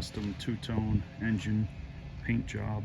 custom two-tone engine paint job.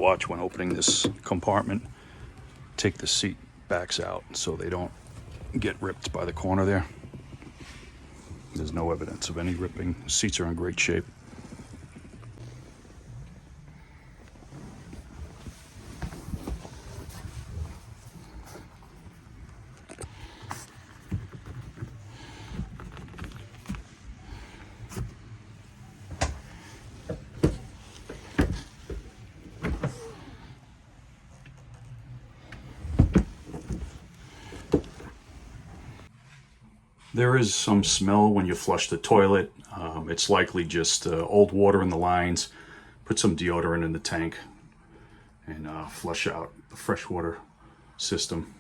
watch when opening this compartment. Take the seat backs out so they don't get ripped by the corner there. There's no evidence of any ripping. The seats are in great shape. There is some smell when you flush the toilet. It's likely just old water in the lines. Put some deodorant in the tank and flush out the freshwater system.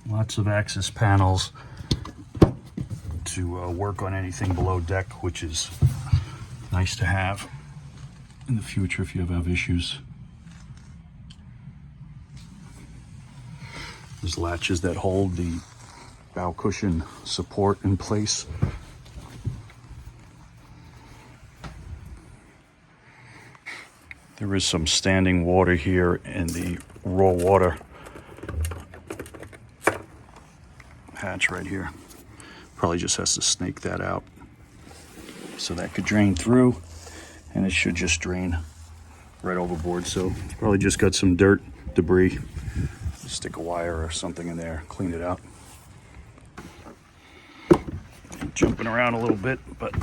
Lots of access panels to work on anything below deck, which is nice to have in the future if you ever have issues. There's latches that hold the bow cushion support in place. There is some standing water here in the raw water hatch right here. Probably just has to snake that out so that could drain through, and it should just drain right overboard. So it's probably just got some dirt, debris. Stick a wire or something in there, clean it out. Jumping around a little bit, but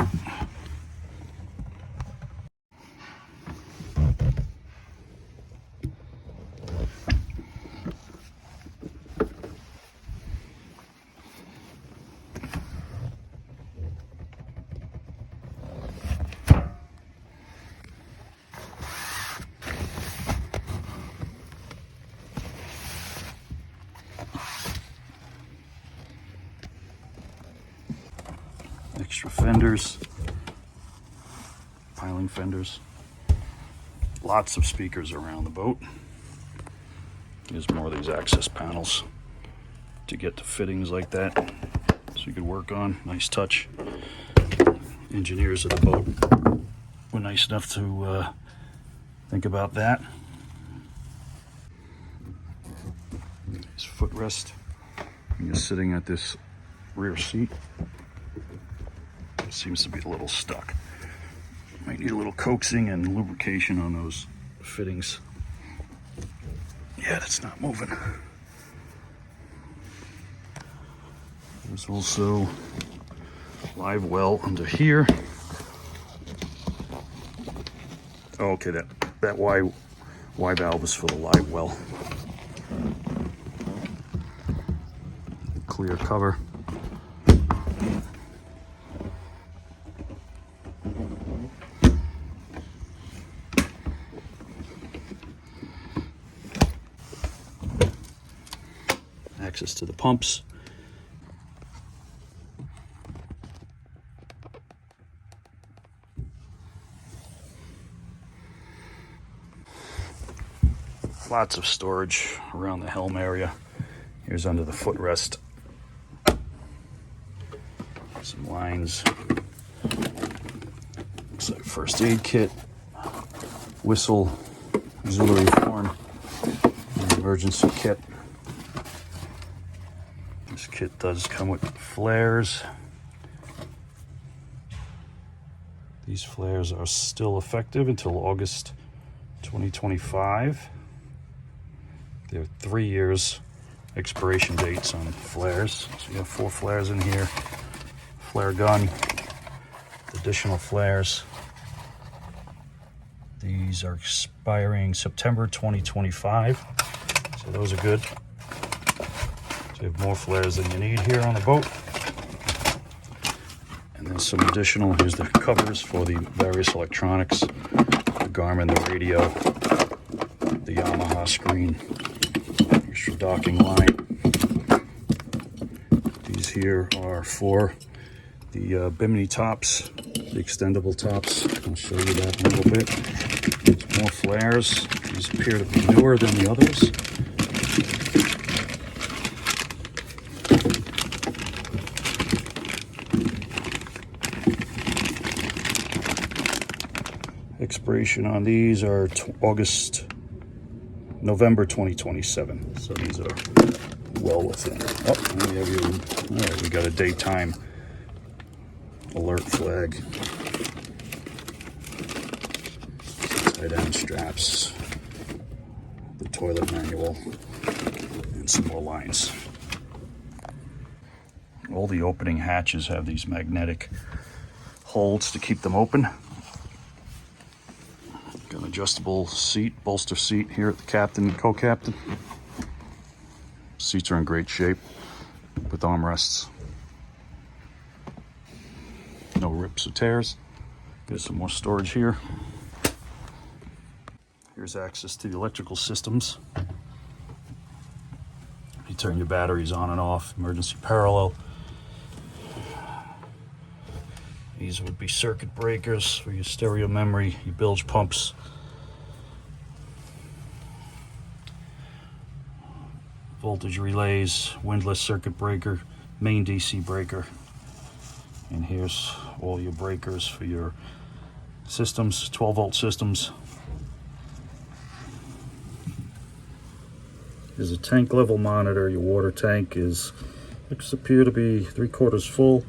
extra fenders, piling fenders, lots of speakers around the boat. There's more of these access panels to get to fittings like that so you could work on. Nice touch. Engineers of the boat were nice enough to think about that. Nice footrest. You're sitting at this rear seat. It seems to be a little stuck. Might need a little coaxing and lubrication on those fittings. Yeah, that's not moving. There's also live well under here. Oh, okay, that Y valve is for the live well. Clear cover. Access to the pumps. Lots of storage around the helm area. Here's under the footrest. Some lines. Looks like first aid kit, whistle, auxiliary horn, and emergency kit. This kit does come with flares. These flares are still effective until August 2025. There are 3 years expiration dates on flares. So you have 4 flares in here. Flare gun, additional flares. These are expiring September 2025. So those are good. So you have more flares than you need here on the boat. And then some additional, here's the covers for the various electronics, the Garmin, the radio, the Yamaha screen, extra docking line. These here are for the bimini tops, the extendable tops. I'll show you that in a little bit. There's more flares. These appear to be newer than the others. expiration on these are November 2027. So these are well within. Oh, we have all right, we got a daytime alert flag. Tie down straps, the toilet manual, and some more lines. All the opening hatches have these magnetic holds to keep them open. Got an adjustable seat, bolster seat here at the captain and co-captain. Seats are in great shape with armrests. No rips or tears. There's some more storage here. Here's access to the electrical systems. You turn your batteries on and off, emergency parallel. These would be circuit breakers for your stereo memory, your bilge pumps. Voltage relays, windlass circuit breaker, main DC breaker. And here's all your breakers for your systems, 12-volt systems. There's a tank level monitor. Your water tank looks to appear to be 3/4 full.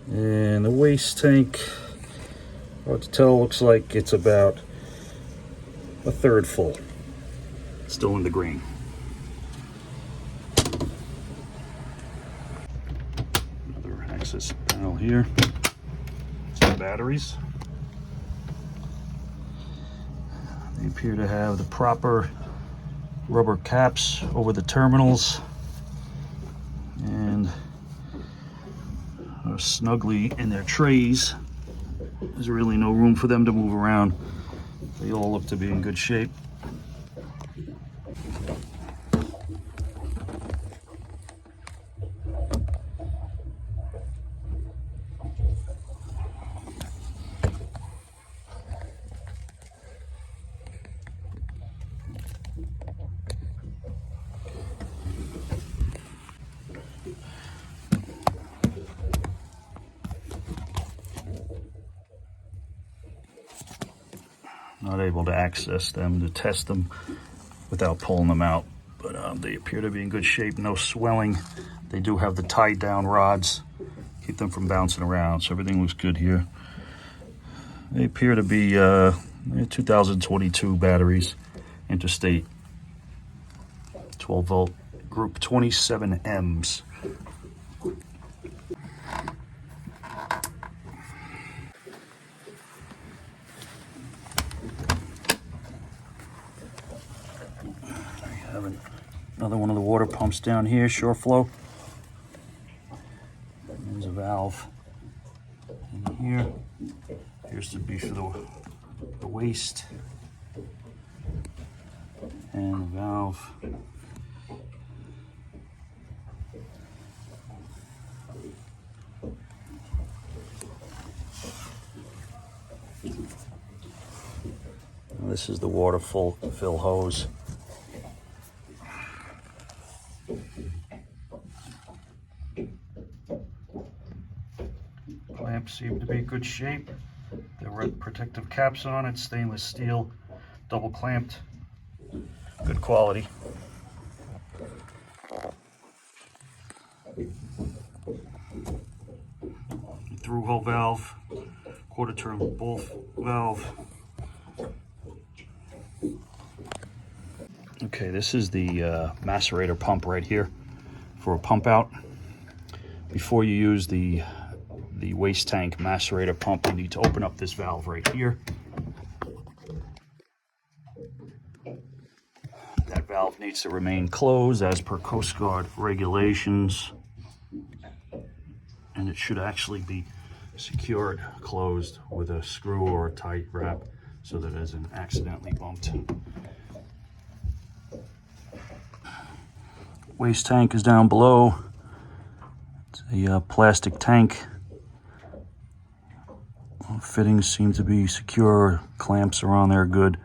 And the waste tank, hard to tell, looks like it's about 1/3 full. Still in the green. Another access panel here. Some batteries. They appear to have the proper rubber caps over the terminals and are snugly in their trays. There's really no room for them to move around. They all look to be in good shape. Not able to access them to test them without pulling them out, but they appear to be in good shape. No swelling. They do have the tied down rods, keep them from bouncing around, so everything looks good here. They appear to be 2022 batteries, interstate 12-volt group 27Ms. Another one of the water pumps down here, Shore Flow. There's a valve in here. Appears to be for the waste. And the valve. This is the water fill hose. Clamps seem to be in good shape. There were protective caps on it, stainless steel, double clamped, good quality. Through hole valve, quarter turn bowl valve. Okay, this is the macerator pump right here for a pump out. Before you use the waste tank macerator pump, you need to open up this valve right here. That valve needs to remain closed as per Coast Guard regulations, and it should actually be secured closed with a screw or a tight wrap so that it isn't accidentally bumped. Waste tank is down below. It's a plastic tank. Fittings seem to be secure. Clamps are on there good.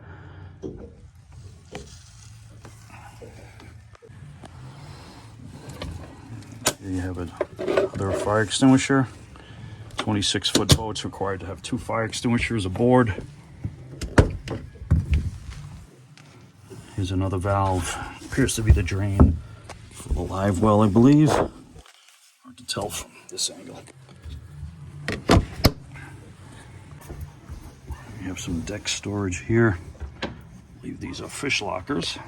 Here you have another fire extinguisher. 26-foot boats required to have 2 fire extinguishers aboard. Here's another valve. Appears to be the drain for the live well, I believe. Hard to tell from this angle. We have some deck storage here. I believe these are fish lockers.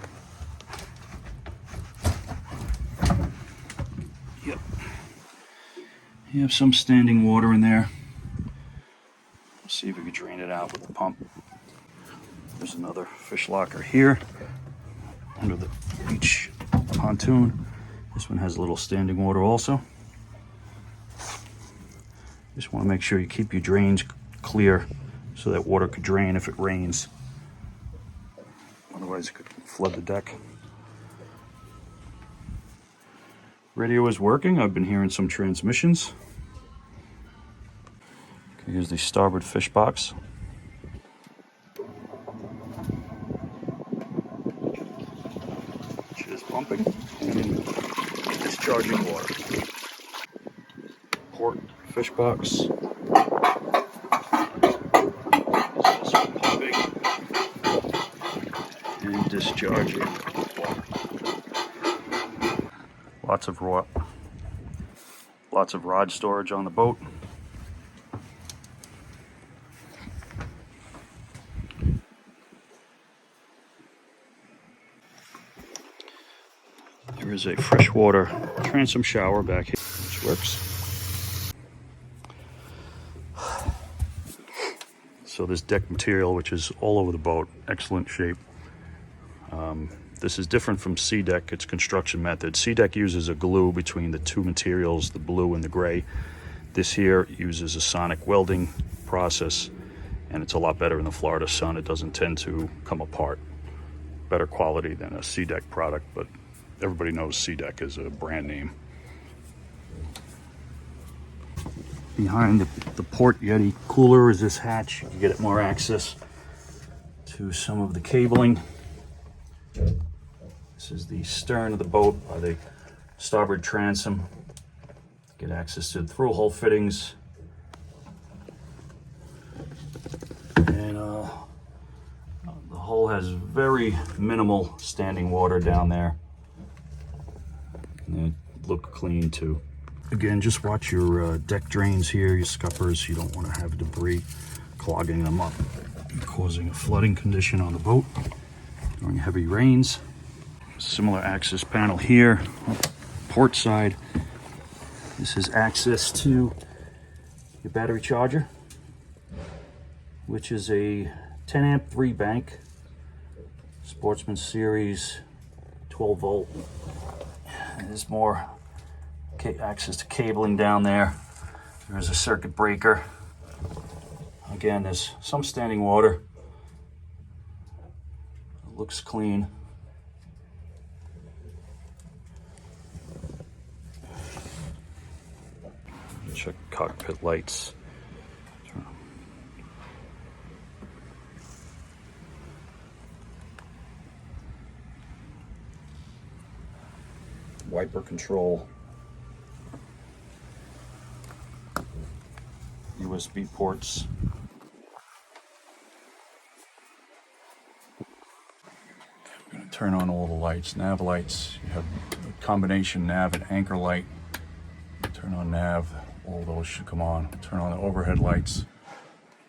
Yep. You have some standing water in there. Let's see if we can drain it out with the pump. There's another fish locker here under the beach pontoon. This one has a little standing water also. Just want to make sure you keep your drains clear so that water could drain if it rains. Otherwise it could flood the deck. Radio is working. I've been hearing some transmissions. Okay, here's the starboard fish box. Which is pumping and discharging water. Port fish box. Is also pumping and discharging water. Lots of rod storage on the boat. There is a freshwater transom shower back here, which works. So this deck material, which is all over the boat, excellent shape. This is different from Sea Deck, its construction method. Sea Deck uses a glue between the two materials, the blue and the gray. This here uses a sonic welding process, and it's a lot better in the Florida sun. It doesn't tend to come apart. Better quality than a Sea Deck product, but everybody knows Sea Deck is a brand name. Behind the Port Yeti cooler is this hatch. You get more access to some of the cabling. This is the stern of the boat by the starboard transom. Get access to the through-hole fittings. And the hull has very minimal standing water down there. And they look clean too. Again, just watch your deck drains here, your scuppers. You don't want to have debris clogging them up and causing a flooding condition on the boat during heavy rains. Similar access panel here, port side. This is access to your battery charger, which is a 10 amp 3 bank, Sportsman Series 12 volt. There's more access to cabling down there. There's a circuit breaker. Again, there's some standing water. It looks clean. Check cockpit lights. Wiper control. USB ports. I'm going to turn on all the lights. Nav lights. You have a combination nav and anchor light. Turn on nav. All those should come on. Turn on the overhead lights.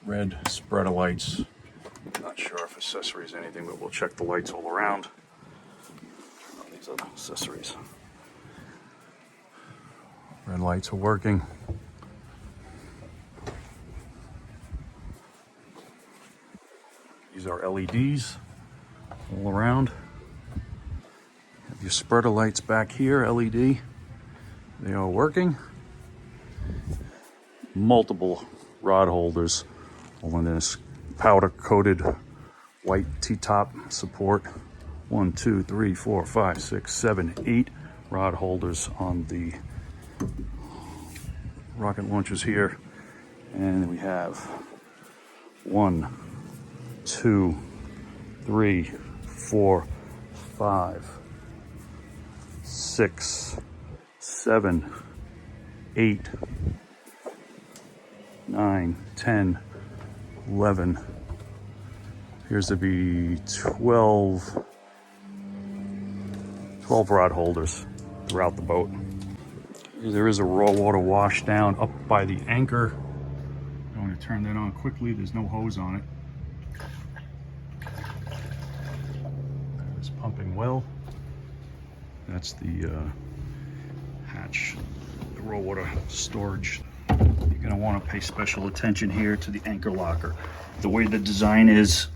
Red spreader lights. Not sure if accessories anything, but we'll check the lights all around. Turn on these other accessories. Red lights are working. These are LEDs all around. Have your spreader lights back here, LED. They are working. Multiple rod holders on this powder coated white T-top support. 1, 2, 3, 4, 5, 6, 7, 8 rod holders on the rocket launchers here. And we have 1, 2, 3, 4, 5, 6, 7, 8, 9, 10, 11. Appears to be 12 12 rod holders throughout the boat. There is a raw water wash down up by the anchor. I'm going to turn that on quickly. There's no hose on it. It's pumping well. That's the hatch, the raw water storage. You're going to want to pay special attention here to the anchor locker. The way the design is,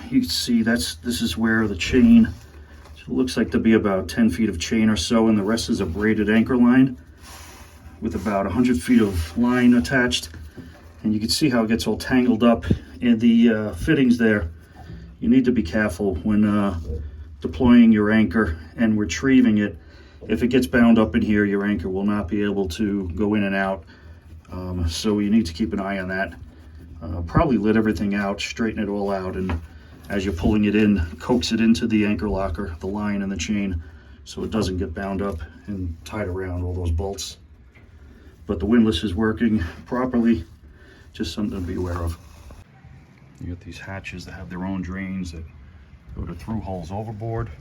you see this is where the chain, so it looks like to be about 10 feet of chain or so, and the rest is a braided anchor line with about 100 feet of line attached. And you can see how it gets all tangled up in the fittings there. You need to be careful when deploying your anchor and retrieving it. If it gets bound up in here, your anchor will not be able to go in and out. So you need to keep an eye on that. Probably let everything out, straighten it all out, and as you're pulling it in, coax it into the anchor locker, the line and the chain, so it doesn't get bound up and tied around all those bolts. But the windlass is working properly, just something to be aware of. You got these hatches that have their own drains that go to through holes overboard.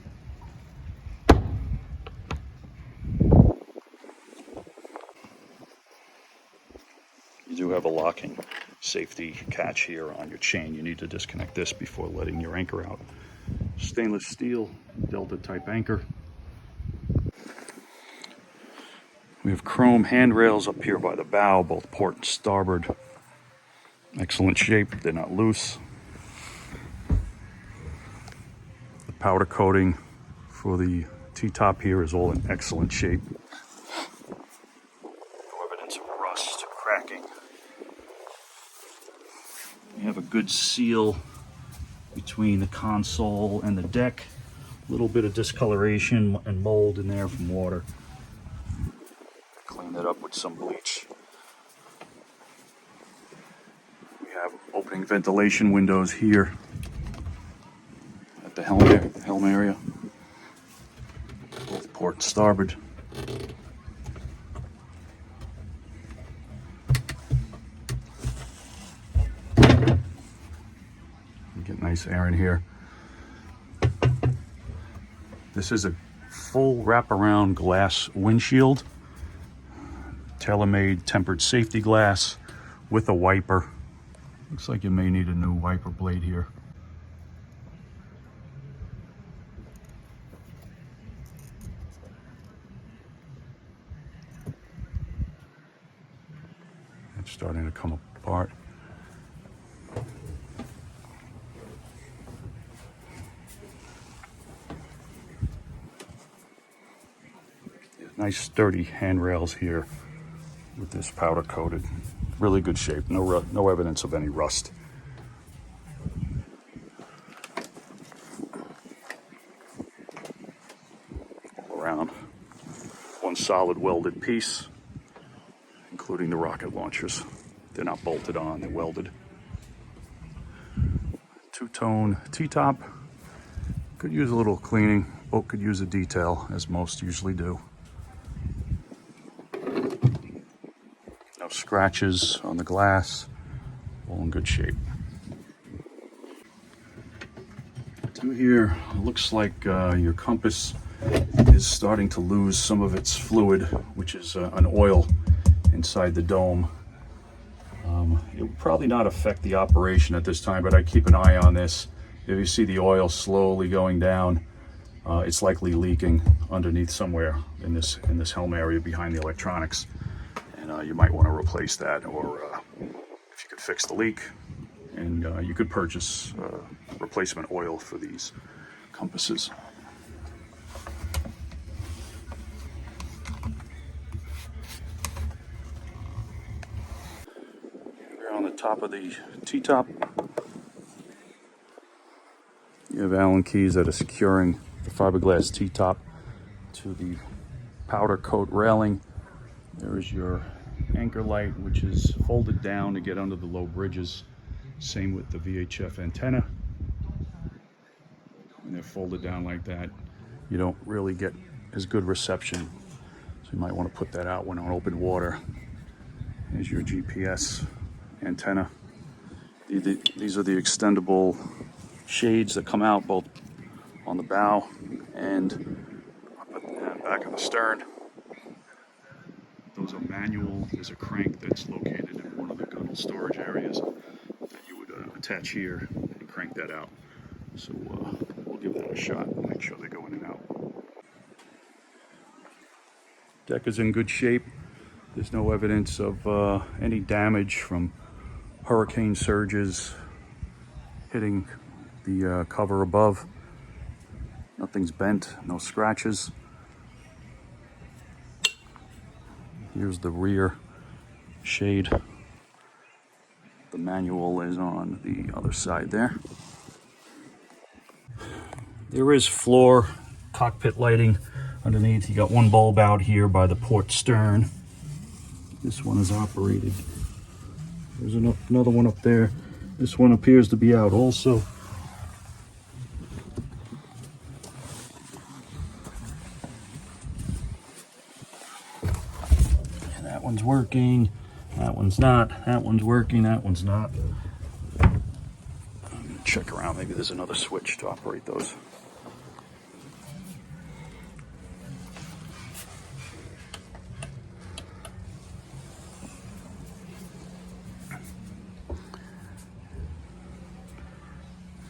You do have a locking safety catch here on your chain. You need to disconnect this before letting your anchor out. Stainless steel Delta type anchor. We have chrome handrails up here by the bow, both port and starboard. Excellent shape, they're not loose. The powder coating for the T-top here is all in excellent shape. No evidence of rust or cracking. We have a good seal between the console and the deck. A little bit of discoloration and mold in there from water. Clean that up with some bleach. We have opening ventilation windows here at the helm area, both port and starboard. Get nice air in here. This is a full wraparound glass windshield, tailor-made tempered safety glass with a wiper. Looks like you may need a new wiper blade here. It's starting to come apart. Nice sturdy handrails here with this powder coated. Really good shape, no evidence of any rust. All around, one solid welded piece, including the rocket launchers. They're not bolted on, they're welded. Two-tone T-top. Could use a little cleaning. Boat could use a detail, as most usually do. No scratches on the glass, all in good shape. Through here, it looks like your compass is starting to lose some of its fluid, which is an oil inside the dome. It will probably not affect the operation at this time, but I keep an eye on this. If you see the oil slowly going down, it's likely leaking underneath somewhere in this helm area behind the electronics. And you might want to replace that, or if you could fix the leak, and you could purchase replacement oil for these compasses. Here on the top of the T-top, you have Allen keys that are securing the fiberglass T-top to the powder coat railing. There is your anchor light, which is folded down to get under the low bridges. Same with the VHF antenna. When they're folded down like that, you don't really get as good reception. So you might want to put that out when on open water. Here's your GPS antenna. These are the extendable shades that come out both on the bow and And back on the stern, those are manual. There's a crank that's located in one of the gunnel storage areas that you would attach here and crank that out. So we'll give that a shot and make sure they go in and out. Deck is in good shape. There's no evidence of any damage from hurricane surges hitting the cover above. Nothing's bent, no scratches. Here's the rear shade. The manual is on the other side there. There is floor cockpit lighting underneath. You got one bulb out here by the port stern. This one is operated. There's another one up there. This one appears to be out also. And that one's working. That one's not. That one's working. That one's not. I'm gonna check around. Maybe there's another switch to operate those.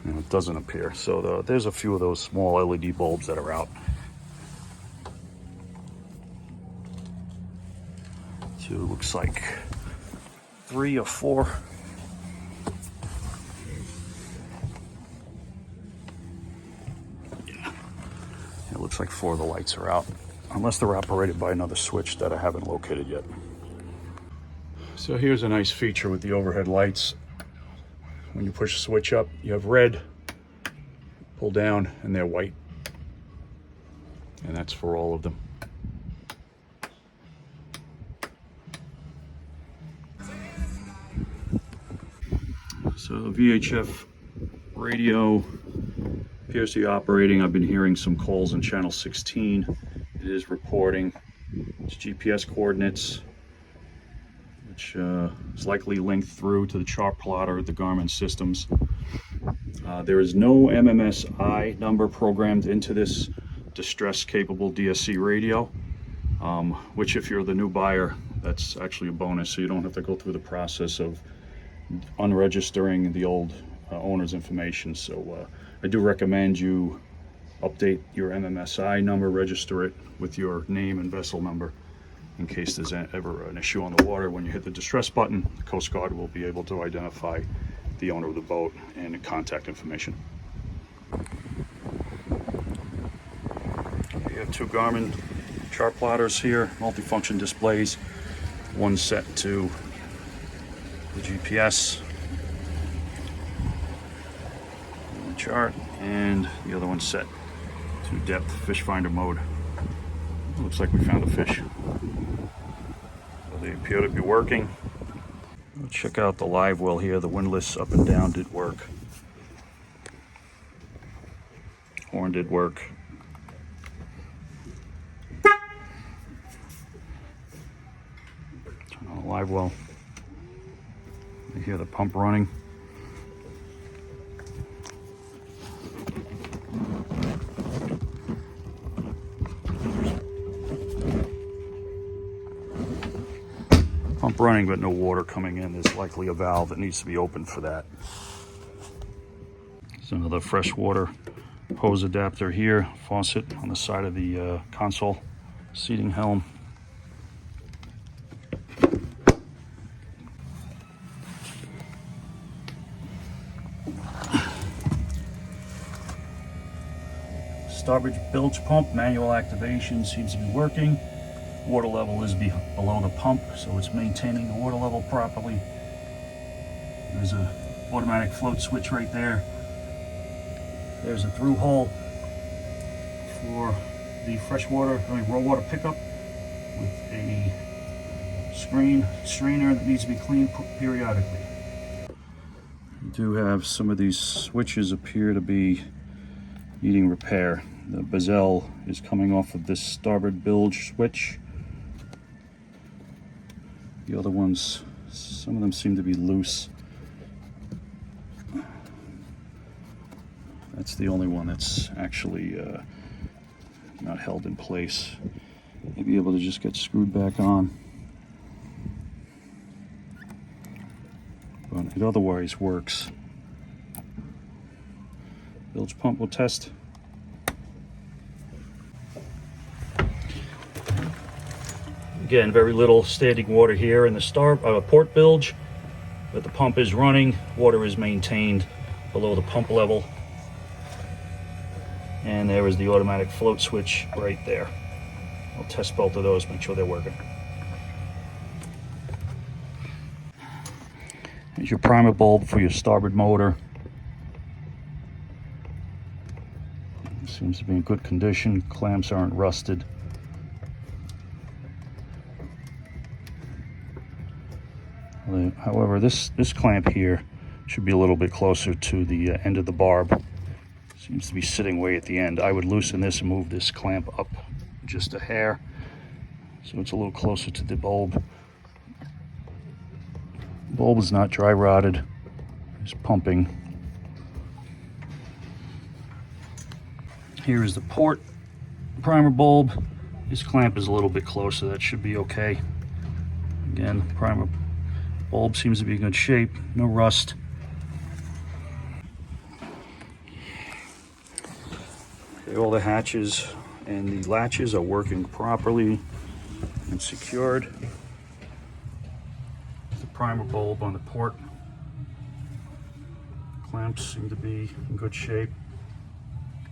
It doesn't appear. So there's a few of those small LED bulbs that are out. So it looks like 3 or 4. Yeah, it looks like 4 of the lights are out, unless they're operated by another switch that I haven't located yet. So here's a nice feature with the overhead lights. When you push the switch up, you have red, pull down, and they're white. And that's for all of them. So the VHF radio appears to be operating. I've been hearing some calls on channel 16. It is reporting its GPS coordinates, which is likely linked through to the chart plotter at the Garmin systems. There is no MMSI number programmed into this distress-capable DSC radio, which if you're the new buyer, that's actually a bonus, so you don't have to go through the process of unregistering the old owner's information. So I do recommend you update your MMSI number, register it with your name and vessel number, in case there's ever an issue on the water. When you hit the distress button, the Coast Guard will be able to identify the owner of the boat and contact information. We have 2 Garmin chart plotters here, multifunction displays. One set to the GPS chart, and the other one set to depth fish finder mode. Looks like we found a fish. So they appear to be working. Let's check out the live well here. The windlass up and down did work. Horn did work. Turn on the live well. You hear the pump running. Pump running, but no water coming in. There's likely a valve that needs to be opened for that. There's another freshwater hose adapter here, faucet on the side of the console seating helm. Starboard bilge pump, manual activation, seems to be working. Water level is below the pump, so it's maintaining the water level properly. There's a automatic float switch right there. There's a through hole for the freshwater, raw water pickup with a strainer that needs to be cleaned periodically. We do have some of these switches appear to be needing repair. The bezel is coming off of this starboard bilge switch. The other ones, some of them seem to be loose. That's the only one that's actually not held in place. Maybe able to just get screwed back on. But it otherwise works. Bilge pump will test. Again, very little standing water here in the port bilge, but the pump is running. Water is maintained below the pump level. And there is the automatic float switch right there. I'll test both of those, make sure they're working. Here's your primer bulb for your starboard motor. Seems to be in good condition. Clamps aren't rusted. However, this clamp here should be a little bit closer to the end of the barb. Seems to be sitting way at the end. I would loosen this and move this clamp up just a hair, so it's a little closer to the bulb. Bulb is not dry rotted. It's pumping. Here is the port primer bulb. This clamp is a little bit closer. That should be okay. Again, primer bulb seems to be in good shape. No rust. Okay, all the hatches and the latches are working properly and secured. The primer bulb on the port clamps seem to be in good shape,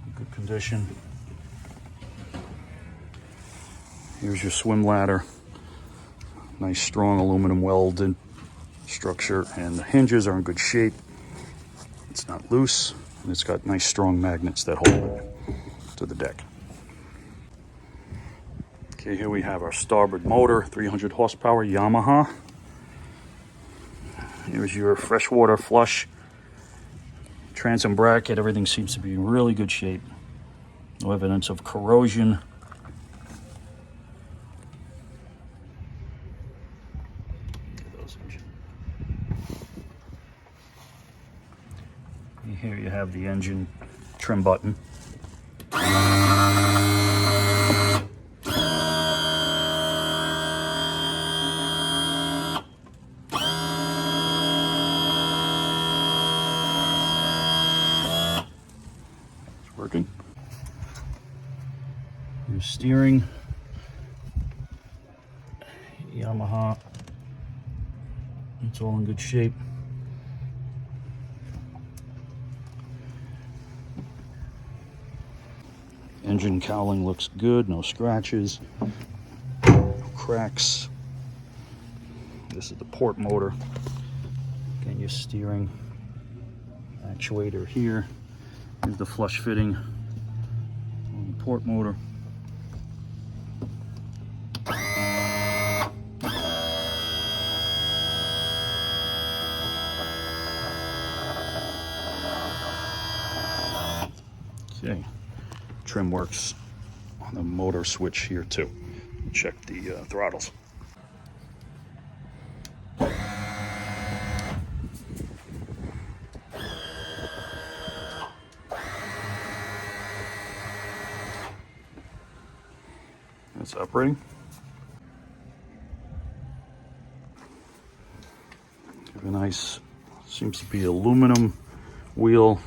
in good condition. Here's your swim ladder. Nice strong aluminum welded structure, and the hinges are in good shape. It's not loose, and it's got nice strong magnets that hold it to the deck. Okay, here we have our starboard motor, 300 horsepower Yamaha. Here's your freshwater flush transom bracket. Everything seems to be in really good shape. No evidence of corrosion. Here you have the engine trim button. It's working. Your steering, Yamaha. It's all in good shape. Engine cowling looks good, no scratches, no cracks. This is the port motor. Again, your steering actuator here. Here's the flush fitting on the port motor. Okay. Trim works on the motor switch here too. Check the throttles. That's operating. Give a nice, seems to be aluminum wheel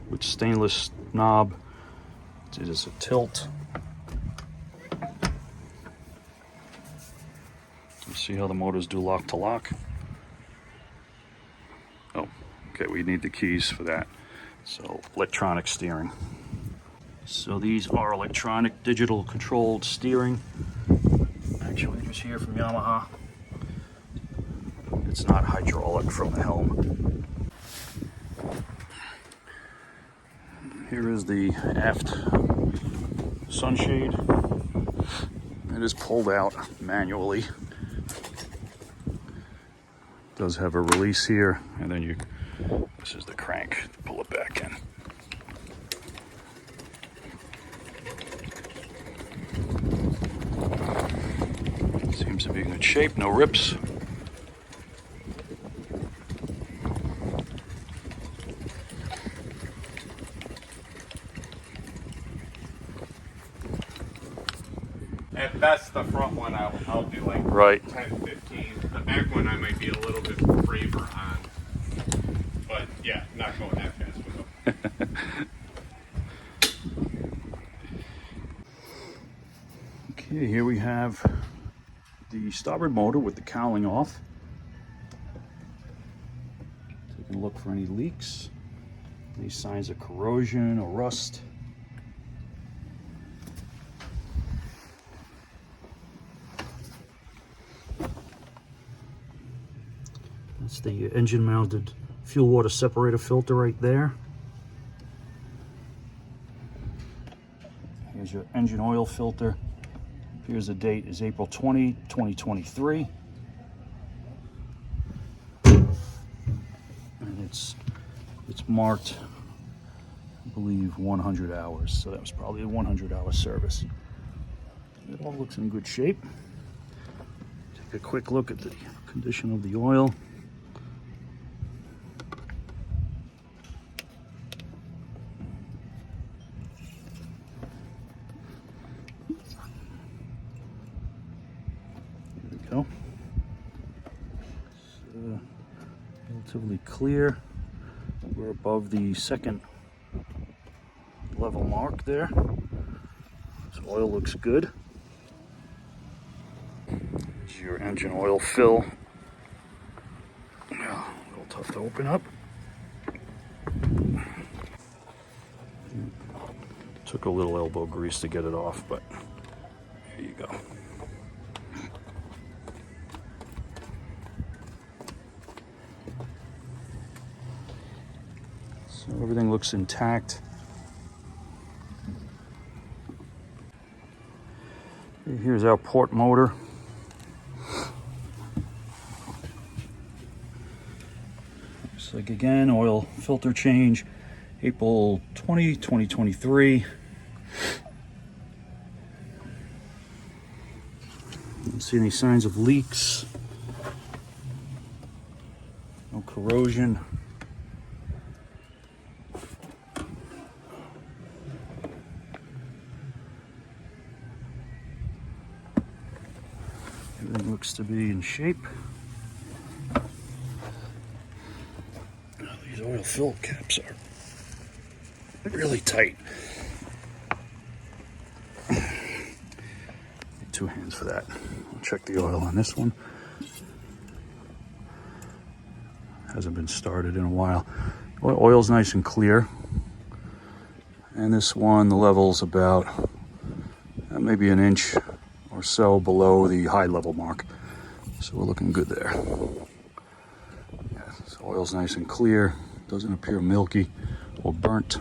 with stainless knob. It is a tilt. You see how the motors do lock to lock? Oh, okay, we need the keys for that. So, electronic steering. So these are electronic digital controlled steering actuators here from Yamaha. It's not hydraulic from the Helm. Here is the aft sunshade. It is pulled out manually. It does have a release here, and then this is the crank to pull it back in. Seems to be in good shape, no rips. At best, the front one I'll do like Right. 10, 15. The back one I might be a little bit braver on. But yeah, not going that fast with them. Okay, here we have the starboard motor with the cowling off. Take a look for any leaks, any signs of corrosion or rust. That's the engine mounted fuel water separator filter right there. Here's your engine oil filter. Here's the date is April 20, 2023. And it's marked, I believe, 100 hours. So that was probably a 100-hour service. It all looks in good shape. Take a quick look at the condition of the oil. Go. It's relatively clear. We're above the second level mark there. So oil looks good. Here's your engine oil fill. A little tough to open up. Took a little elbow grease to get it off, but here you go. So everything looks intact. Here's our port motor. Looks like, again, oil filter change, April 20, 2023. Don't see any signs of leaks. No corrosion. Everything looks to be in shape. These oil fill caps are really tight. Two hands for that. I'll check the oil on this one. Hasn't been started in a while. Oil's nice and clear. And this one, the level's about maybe an inch or so below the high level mark. So we're looking good there. Yeah, so oil's nice and clear. Doesn't appear milky or burnt.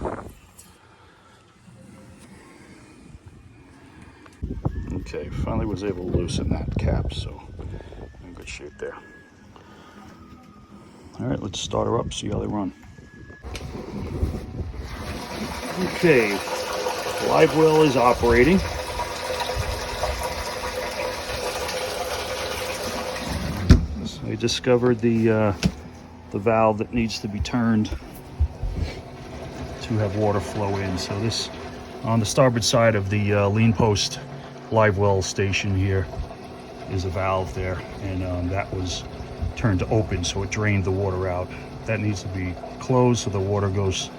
Okay, finally was able to loosen that cap, so in good shape there. All right, let's start her up, see how they run. Okay, live well is operating. So I discovered the valve that needs to be turned to have water flow in. So this, on the starboard side of the lean post live well station here, is a valve there, and that was turned to open, so it drained the water out. That needs to be closed so the water goes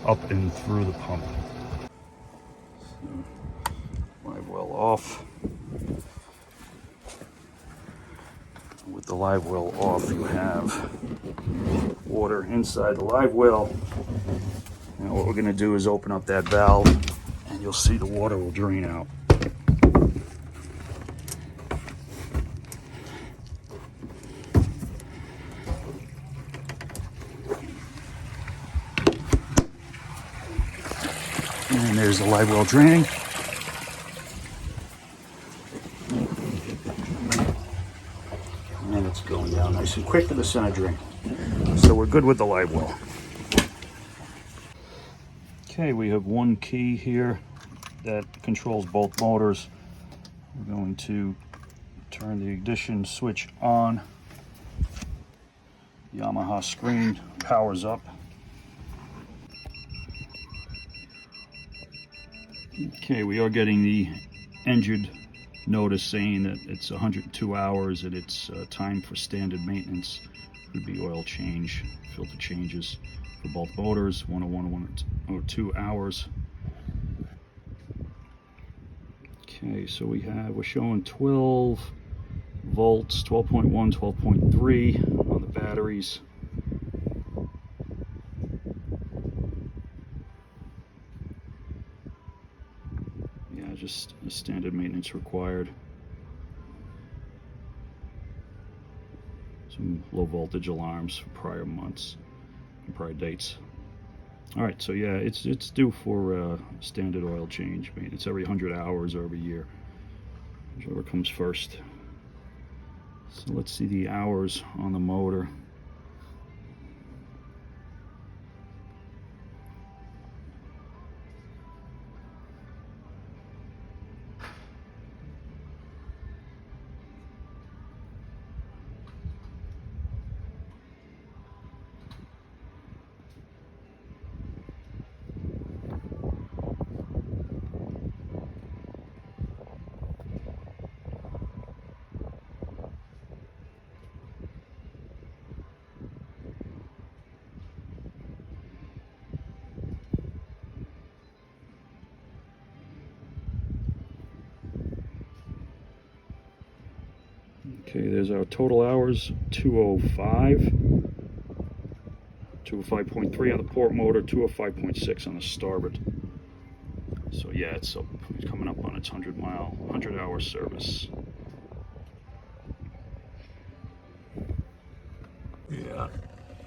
up and through the pump. So, live well off. With the live well off, you have water inside the live well. Now what we're going to do is open up that valve, and you'll see the water will drain out. And there's the live well draining. And it's going down nice and quick to the center drain. So we're good with the live well. Okay, we have one key here that controls both motors. We're going to turn the ignition switch on. Yamaha screen powers up. Okay, we are getting the engine notice saying that it's 102 hours and it's time for standard maintenance. Could be oil change, filter changes for both motors, 101 102 hours. Okay, so we're showing 12 volts, 12.1, 12.3 on the batteries. Yeah, just a standard maintenance required. Some low voltage alarms for prior months and prior dates. All right, so yeah, it's due for standard oil change maintenance every 100 hours or every year, whichever comes first. So let's see the hours on the motor. Okay, there's our total hours, 205. 205.3 on the port motor, 205.6 on the starboard. So yeah, it's coming up on its 100-hour service. Yeah.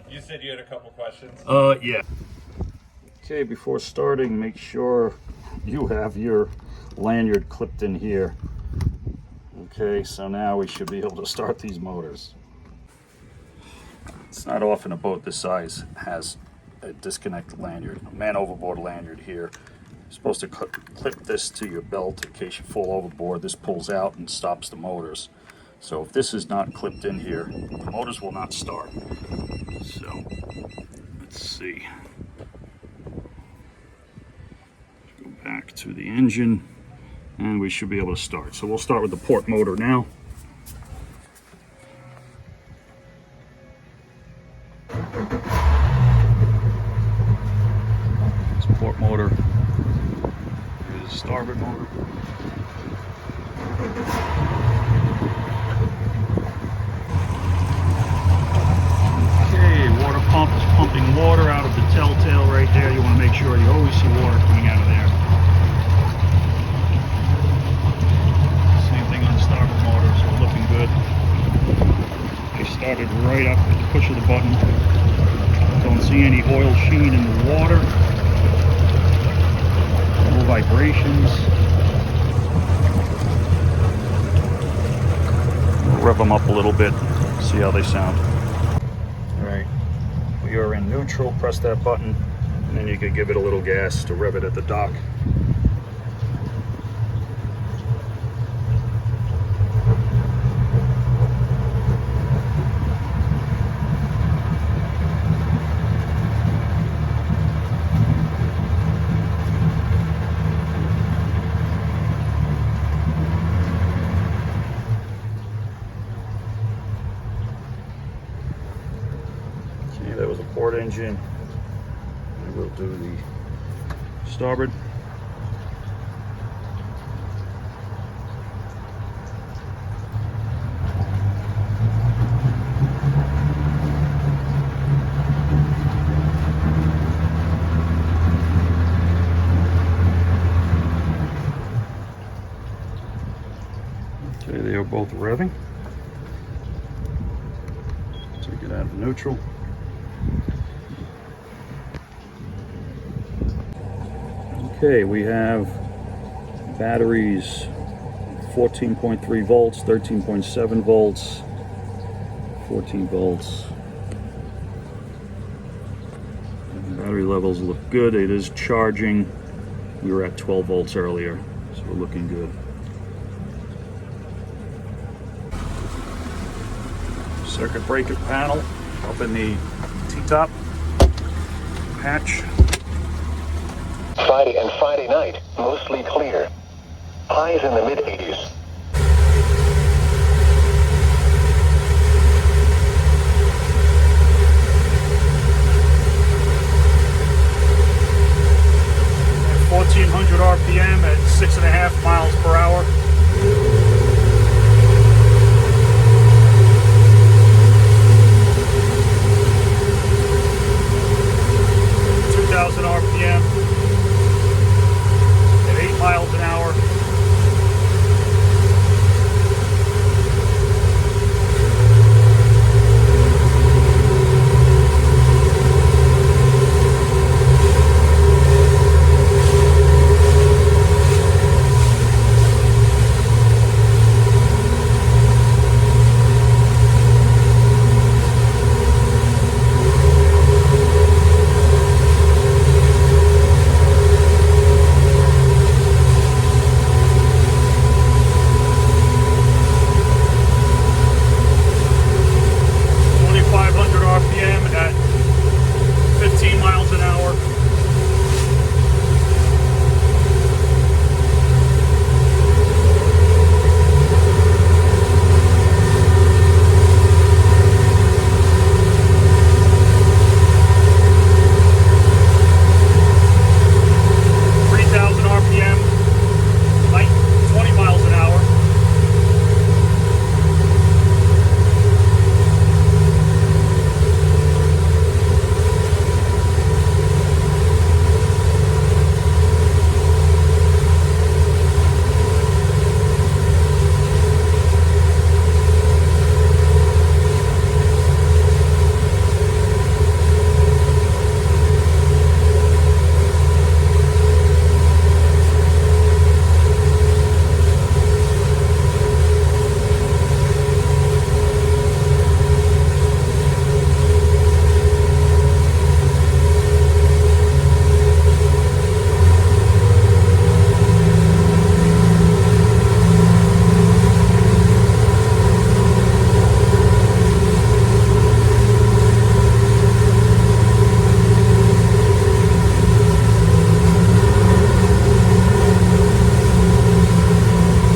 You said you had a couple questions. Yeah. Okay, before starting, make sure you have your lanyard clipped in here. Okay, so now we should be able to start these motors. It's not often a boat this size has a disconnect lanyard, a man overboard lanyard here. You're supposed to clip this to your belt in case you fall overboard. This pulls out and stops the motors. So if this is not clipped in here, the motors will not start. So let's see. Go back to the engine and we should be able to start. So we'll start with the port motor now. This port motor is starboard motor. Okay, water pump is pumping water out of the telltale right there. You want to make sure you always see water coming out of there. Same thing on the starboard motor, so we're looking good. They started right up at the push of the button. Don't see any oil sheen in the water. No vibrations. We'll rev them up a little bit, see how they sound. Alright, we are in neutral, press that button, and then you can give it a little gas to rev it at the dock. That was the port engine. And we'll do the starboard. Okay, they are both revving. Take it out of neutral. Okay, we have batteries 14.3 volts, 13.7 volts, 14 volts. Battery levels look good. It is charging. We were at 12 volts earlier, so we're looking good. Circuit breaker panel up in the T-top hatch. Friday and Friday night, mostly clear. Highs in the mid-80s. 1400 RPM at 6.5 miles per hour. 2000 RPM at 8 miles an hour. RPM at 15 miles an hour. RPM, like 20 miles an hour.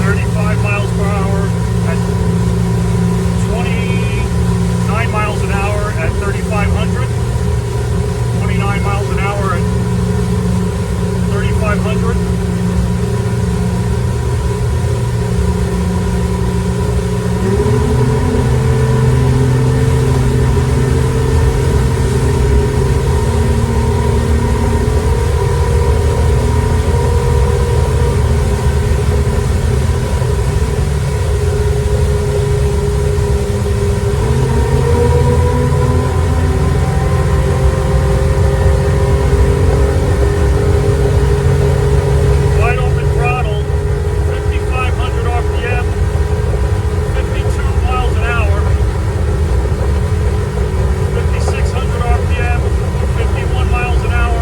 35 miles per hour at 29 miles an hour at 3,500. 29 miles an hour at 3,500. Wide open throttle, 5,500 RPM, 52 miles an hour. 5,600 RPM, 51 miles an hour.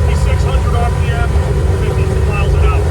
5,600 RPM, 52 miles an hour.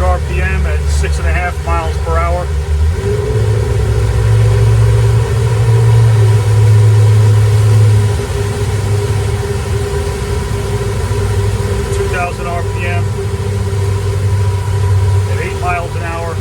RPM at 6.5 miles per hour. 2,000 RPM at 8 miles an hour.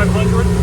500.